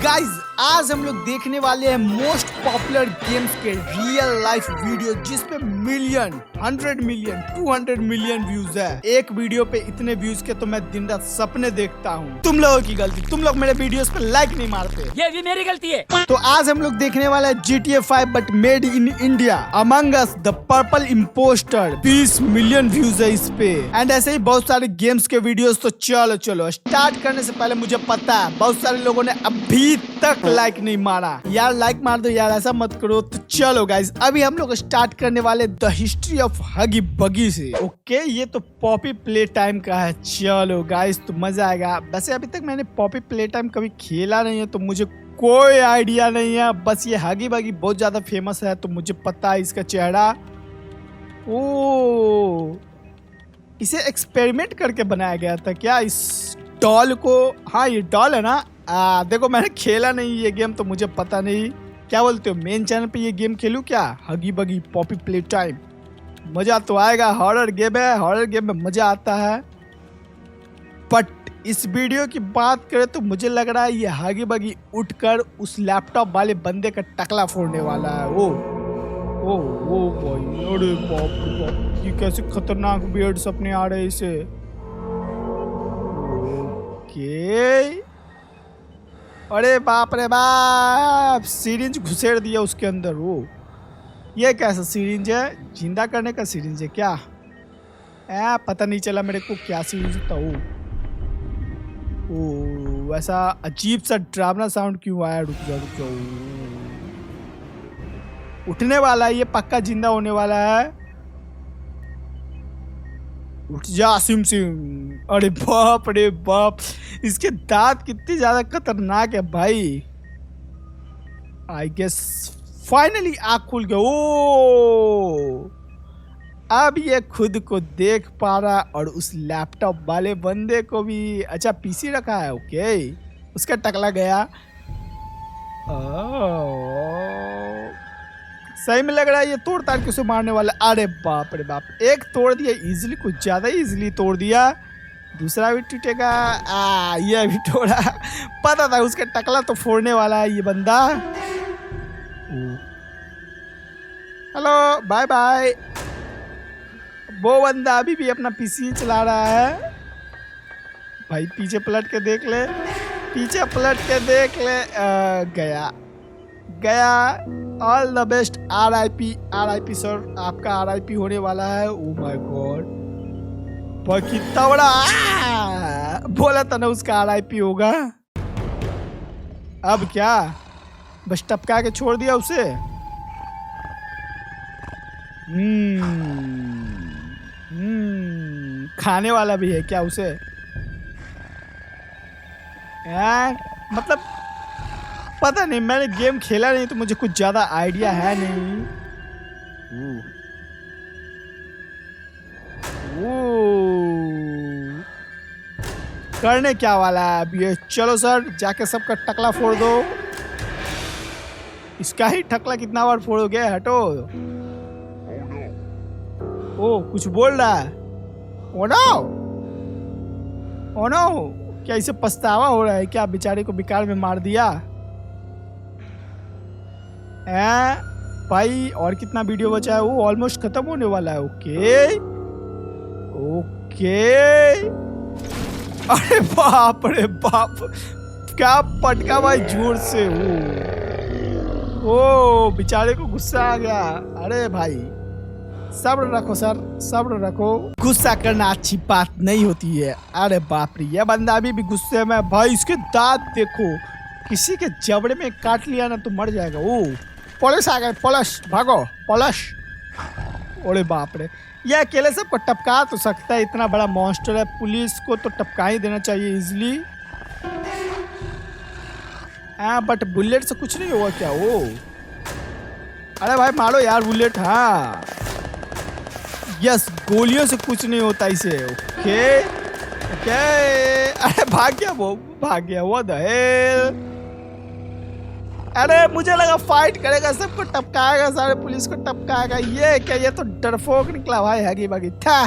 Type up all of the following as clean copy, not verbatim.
Guys आज हम लोग देखने वाले हैं मोस्ट पॉपुलर गेम्स के रियल लाइफ वीडियो जिसपे मिलियन 100 मिलियन 200 मिलियन व्यूज है। एक वीडियो पे इतने व्यूज के तो मैं दिन रात सपने देखता हूँ। तुम लोगों की गलती, तुम लोग मेरे वीडियोस पे लाइक नहीं मारते, ये भी मेरी गलती है। तो आज हम लोग देखने वाला है GTA 5 but made in India, among us the purple impostor. 20 million views है इस पे एंड ऐसे ही बहुत सारे गेम्स के वीडियोस। तो चलो स्टार्ट करने से पहले मुझे पता है बहुत सारे लोगों ने अभी तक लाइक नहीं मारा। यार लाइक मार दो यार, ऐसा मत करो। तो चलो गाइस अभी हम लोग स्टार्ट करने वाले द हिस्ट्री ऑफ हगी बगी से। ओके ये तो पॉपी प्ले टाइम का है। चलो गाइस तो मजा आएगा। वैसे अभी तक मैंने पॉपी प्ले टाइम कभी खेला नहीं है तो मुझे कोई आइडिया नहीं है। बस ये हगी बगी बहुत ज्यादा फेमस है तो मुझे पता है इसका चेहरा। ओ इसे एक्सपेरिमेंट करके बनाया गया था क्या इस डॉल को? हाँ ये डॉल है ना। देखो मैंने खेला नहीं ये गेम तो मुझे पता नहीं। क्या बोलते हो मेन चैनल पे ये गेम खेलूं क्या? हगी बगी पॉपी प्ले टाइम, मजा तो आएगा। हॉरर गेम है, हॉरर गेम में मजा आता है। बट इस वीडियो की बात करें तो मुझे लग रहा है ये हगी बगी उठकर उस लैपटॉप वाले बंदे का टकला फोड़ने वाला है। ओ भाई, अरे बाप रे बाप, ये कैसे खतरनाक बियर्ड सपने आ रहे हैं इसे। ओके अरे बाप रे बाप, सिरिंज घुसेड़ दिया उसके अंदर। वो ये कैसा सिरिंज है? जिंदा करने का सिरिंज है क्या? पता नहीं चला मेरे को क्या सिरिंज था। ओ वैसा अजीब सा ड्रावना साउंड क्यों आया? रुक जाओ। उठने वाला है ये, पक्का जिंदा होने वाला है। उठ जा सिम। अरे बाप रे बाप, इसके दांत कितने ज्यादा खतरनाक है भाई। आई गेस फाइनली आँख खुल गया। ओ अब ये खुद को देख पा रहा और उस लैपटॉप वाले बंदे को भी। अच्छा पीसी रखा है, ओके उसका टकला गया। सही में लग रहा है ये तोड़ ताड़ के उसे मारने वाला। अरे बाप रे बाप, एक तोड़ दिया इजीली, कुछ ज्यादा इजीली तोड़ दिया। दूसरा भी टूटेगा। ये भी तोड़ा। पता था उसका टकला तो फोड़ने वाला है ये बंदा। Hello bye bye. वो बंदा अभी भी अपना पीसी चला रहा है भाई। पीछे पलट के देख ले, पीछे पलट के देख ले। गया। All the best. RIP sir, आपका RIP होने वाला है। ओ माय गॉड भाई कितना बड़ा। बोला था ना उसका RIP होगा। अब क्या बस टपका के छोड़ दिया उसे। खाने वाला भी है क्या उसे? मतलब पता नहीं, मैंने गेम खेला नहीं तो मुझे कुछ ज्यादा आइडिया है नहीं। करने क्या वाला है अब ये? चलो सर जाके सबका टकला फोड़ दो। इसका ही टकला कितना बार फोड़ोगे? हटो। ओ कुछ बोल रहा है। ओ नो, क्या इसे पछतावा हो रहा है क्या? बेचारे को बेकार में मार दिया। भाई और कितना वीडियो बचा है? वो ऑलमोस्ट खत्म होने वाला है। ओके अरे बाप रे बाप, क्या पटका भाई जोर से। ओ बेचारे को गुस्सा आ गया। अरे भाई सब्र रखो सर, सब्र रखो। गुस्सा करना अच्छी बात नहीं होती है। अरे बाप रे, ये बंदा अभी भी गुस्से में भाई। इसके दांत देखो, किसी के जबड़े में काट लिया ना तो मर जाएगा। ओ पुलिस आ गए, पुलिस भागो पुलिस। अरे बाप रे, ये अकेले सबको टपका तो सकता है, इतना बड़ा मॉन्स्टर है। पुलिस को तो टपका ही देना चाहिए इजिली। बट बुलेट से कुछ नहीं हुआ क्या? ओ अरे भाई मारो यार बुलेट। हाँ यस, गोलियों से कुछ नहीं होता इसे। ओके अरे भाग गया वो द हेल। अरे मुझे लगा फाइट करेगा, सबको टपकाएगा, सारे पुलिस को टपकाएगा। ये क्या, ये तो डरपोक निकला भाई हगी बगी था।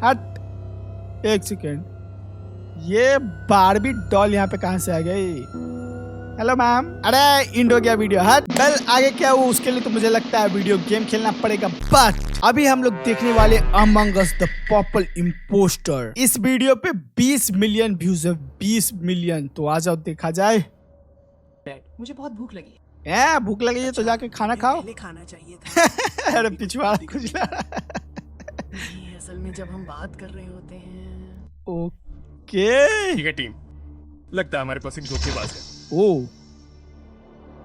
हट एक सेकेंड, ये बारबी डॉल यहाँ पे कहाँ से आ गई? Hello ma'am. अरे इंड हो गया वीडियो। हट कल आगे क्या हुआ उसके लिए तो मुझे लगता है वीडियो गेम खेलना पड़ेगा। बट अभी हम लोग देखने वाले among us the purple impostor. इस वीडियो पे 20 मिलियन व्यूज है, 20 मिलियन। तो आ जाओ देखा जाए। मुझे बहुत भूख लगी है। भूख लगी है तो जाके खाना खाओ। पहले खाना चाहिए था। अरे पिछवाड़ा खुजला। नहीं, असल में जब हम बात कर रहे होते हैं। ओके ठीक है टीम, लगता है हमारे पास एक धोखेबाज है। ओ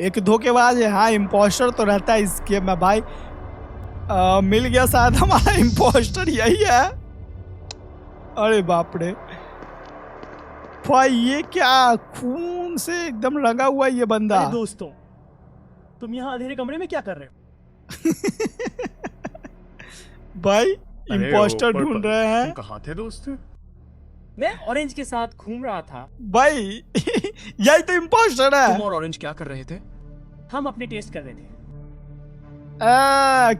एक धोखेबाज है। हाँ इम्पोस्टर तो रहता है इस गेम में भाई। मिल गया शायद हमारा इम्पोस्टर यही है। अरे बाप रे भाई ये क्या खून से एकदम रंगा हुआ ये बंदा। अरे दोस्तों, तुम यहाँ अंधेरे कमरे में क्या कर रहे हो? भाई अरे इम्पोस्टर ऊपर ढूंढ पर- रहे हैं। तुम कहाँ थे दोस्त? मैं ऑरेंज के साथ घूम रहा था। भाई यही तो इम्पोस्टर है। तुम और ऑरेंज क्या कर रहे थे? हम अपने टेस्ट कर रहे थे।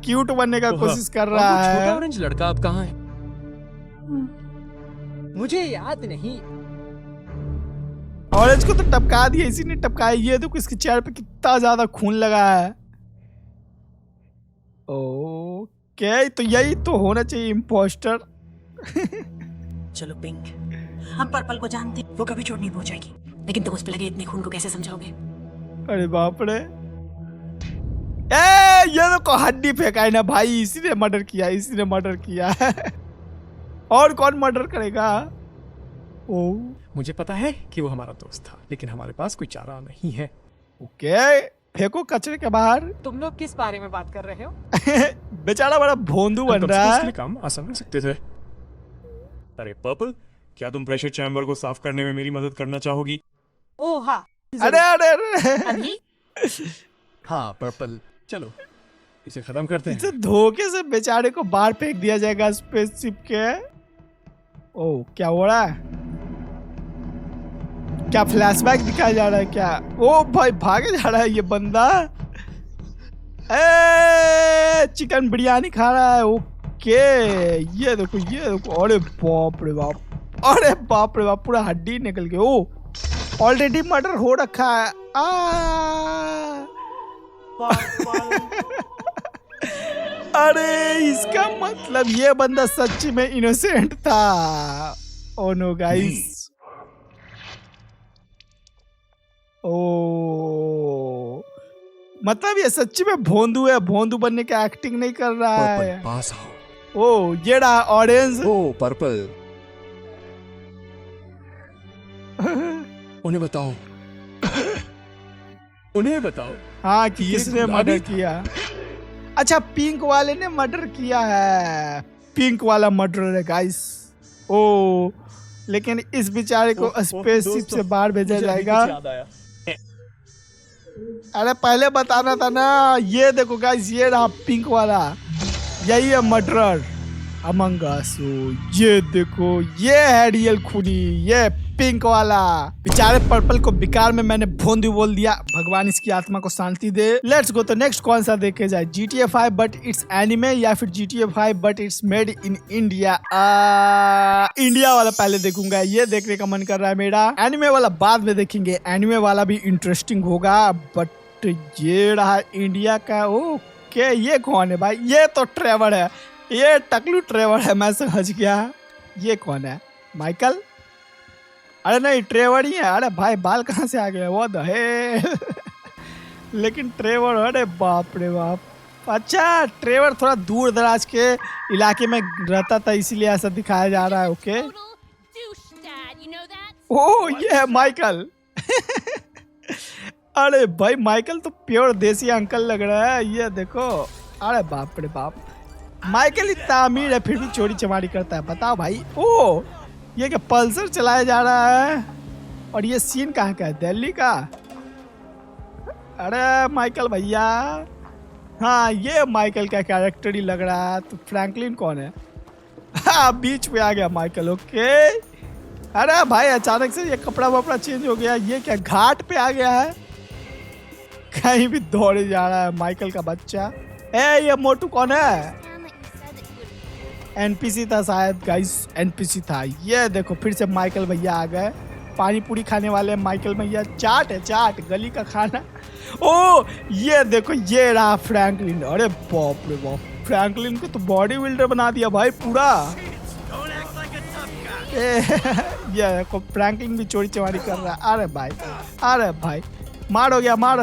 क्यूट बनने का कोशिश कर और रहा वो छोटा है। ऑरेंज लड़का अब कहाँ है? मुझे याद नहीं। ऑरेंज को तो टपका दिया, इसी ने टपकाया। ये देखो इसके चेहरे पे कितना ज्यादा खून लगा है। ओके तो यही तो होना चाहिए इम्पोस्टर। चलो पिंक, हम पर्पल को जानते हैं, वो कभी चोट नहीं पहुंचाएगी, लेकिन तुम उस पे लगे इतने खून को कैसे समझाओगे? अरे बाप रे। ए ये तो हड्डी फेंका है ना भाई। इसी ने मर्डर किया, इसी ने मर्डर किया है। और कौन मर्डर करेगा? ओ मुझे पता है कि वो हमारा दोस्त था, लेकिन हमारे पास कोई चारा नहीं है। ओके फेंको कचरे के बाहर। तुम लोग किस बारे में बात कर रहे हो? बेचारा बड़ा भोंदू बन रहा उसके है। लिए काम आसान कर सकते थे। अरे पर्पल, क्या तुम प्रेशर चैम्बर को साफ करने में मेरी मदद करना चाहोगी? ओह हाँ, अरे अरे अरे अभी हाँ पर्पल, चलो इसे खत्म करते इसे हैं। धोखे से बेचारे को बाहर फेंक दिया जाएगा स्पेसशिप के। ओ क्या हो रहा है? क्या फ्लैशबैक दिखाया जा रहा है क्या? ओ भाई भागे जा रहा है ये बंदा। ए चिकन बिरयानी खा रहा है। ओके ये देखो ये देखो। अरे बाप रे बाप, अरे बाप रे बाप, पूरा हड्डी निकल गई। ओ ऑलरेडी मर्डर हो रखा है। अरे इसका मतलब ये बंदा सच्ची में इनोसेंट था। Oh no guys. ओ मतलब ये सच्ची में भोंदू है। भोंदू बनने का एक्टिंग नहीं कर रहा पर्पल है। पास आओ। ओ ये रहा ऑरेंज। ओ पर्पल, उन्हें बताओ। उन्हें बताओ। हाँ कि ये किसने गुलाबी मर्डर था। किया। अच्छा पिंक वाले ने मर्डर किया है। पिंक वाला मर्डर है गाइस। ओ लेकिन इस बेचारे को स्पेसशिप से बाहर भेजा जाएगा। अरे पहले बताना था ना। ये देखो गाइस ये रहा पिंक वाला, यही है मर्डरर अमंग अस। ये देखो ये है रियल खूनी, ये पिंक वाला। बेचारे पर्पल को बेकार में मैंने भोंदू बोल दिया। भगवान इसकी आत्मा को शांति दे। Let's go. तो नेक्स्ट कौन सा देखे जाए? GTA 5 बट इट्स एनिमे या फिर GTA 5 but it's made in India? India वाला पहले देखूंगा, ये देखने का मन कर रहा है मेरा। एनिमे वाला बाद में देखेंगे। एनिमे वाला भी इंटरेस्टिंग होगा। बट ये रहा इंडिया का। ओके ये कौन है भाई? ये तो ट्रेवर है, ये टकलू ट्रेवर है। मैं समझ गया। ये कौन है? माइकल? अरे नहीं ट्रेवर ही है। अरे भाई बाल कहाँ से आ गए? वो द है। लेकिन ट्रेवर, अरे बाप रे बाप। अच्छा ट्रेवर थोड़ा दूर दराज के इलाके में रहता था इसीलिए ऐसा दिखाया जा रहा है। ओके ओ ये है माइकल। अरे भाई माइकल तो प्योर देसी अंकल लग रहा है। ये देखो अरे बाप रे बाप। माइकल इतना अमीर है फिर भी चोरी चमारी करता है, बताओ भाई। ओ ये क्या पल्सर चलाया जा रहा है? और ये सीन कहाँ का है? दिल्ली का? अरे माइकल भैया, हाँ ये माइकल का कैरेक्टर ही लग रहा है। तो फ्रैंकलिन कौन है? हाँ बीच पे आ गया माइकल। ओके अरे भाई अचानक से ये कपड़ा वपड़ा चेंज हो गया। ये क्या घाट पे आ गया है? कहीं भी दौड़े जा रहा है माइकल का बच्चा। ए ये मोटू कौन है? एनपीसी था शायद गाइस, एनपीसी था। ये देखो फिर से माइकल भैया आ गए। पानी पूरी खाने वाले हैं माइकल भैया। चाट है, चाट, गली का खाना। ओ ये देखो, ये रहा फ्रैंकलिन। अरे बाप रे बाप, फ्रैंकलिन को तो बॉडी बिल्डर बना दिया भाई पूरा। ये देखो फ्रैंकलिन भी चोरी चमारी कर रहा है। अरे भाई मार हो गया, मार।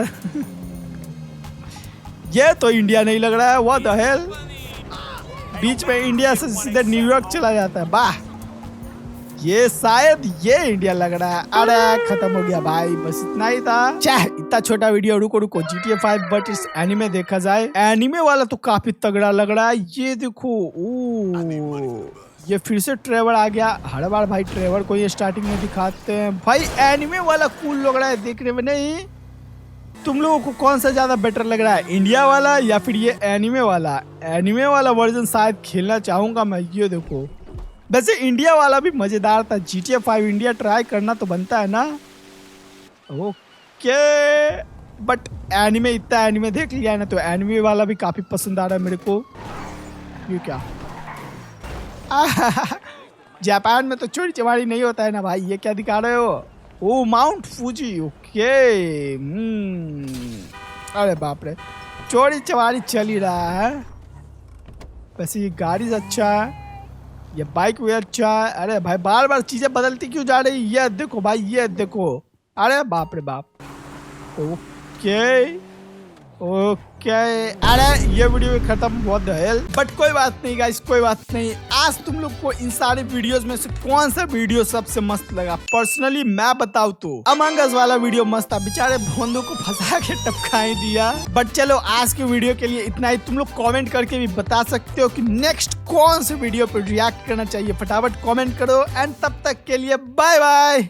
ये तो इंडिया नहीं लग रहा है। व्हाट द हेल, बीच में इंडिया से सीधे न्यूयॉर्क चला जाता है। वाह, ये शायद ये इंडिया लग रहा है। अरे खत्म हो गया भाई, बस इतना ही था। चाहे इतना छोटा वीडियो। रुको GTA 5 बट इस एनिमे देखा जाए, एनिमे वाला तो काफी तगड़ा लग रहा है। ये देखो, ये फिर से ट्रेवर आ गया। हर बार भाई ट्रेवर को ये स्टार्टिंग में दिखाते हैं। भाई एनिमे वाला कूल लग रहा है देखने में। नहीं, तुम लोगों को कौन सा ज्यादा बेटर लग रहा है, इंडिया वाला या फिर ये एनिमे वाला? एनिमे वाला वर्जन शायद खेलना चाहूंगा मैं। ये देखो, वैसे इंडिया वाला भी मजेदार था। GTA 5 इंडिया ट्राई करना तो बनता है ना। ओके, बट एनिमे, इतना एनिमे देख लिया है ना, तो एनिमे वाला भी काफी पसंद आ रहा है मेरे को। ये क्या, जापान में तो चोरी चमारी नहीं होता है ना भाई। ये क्या दिखा रहे हो? ओ माउंट फूजी। ओके, अरे बाप रे, चोरी चमारी चल ही रहा है। वैसे ये गाड़ी अच्छा है, ये बाइक भी अच्छा है। अरे भाई बार बार चीजें बदलती क्यों जा रही? ये देखो भाई, ये देखो। अरे बाप रे बाप। ओके, अरे ये वीडियो भी खत्म। बहुत हेल, बट कोई बात नहीं गाइस, कोई बात नहीं। आज तुम लोग को इन सारे वीडियोस में से कौन सा वीडियो सबसे मस्त लगा? पर्सनली मैं बताऊं तो अमंग अस वाला वीडियो मस्त था। बेचारे भोंदू को फंसा के टपका ही दिया। बट चलो आज के वीडियो के लिए इतना ही। तुम लोग कमेंट करके भी बता सकते हो कि नेक्स्ट कौन से वीडियो पर रिएक्ट करना चाहिए। फटाफट कमेंट करो। एंड तब तक के लिए बाय बाय।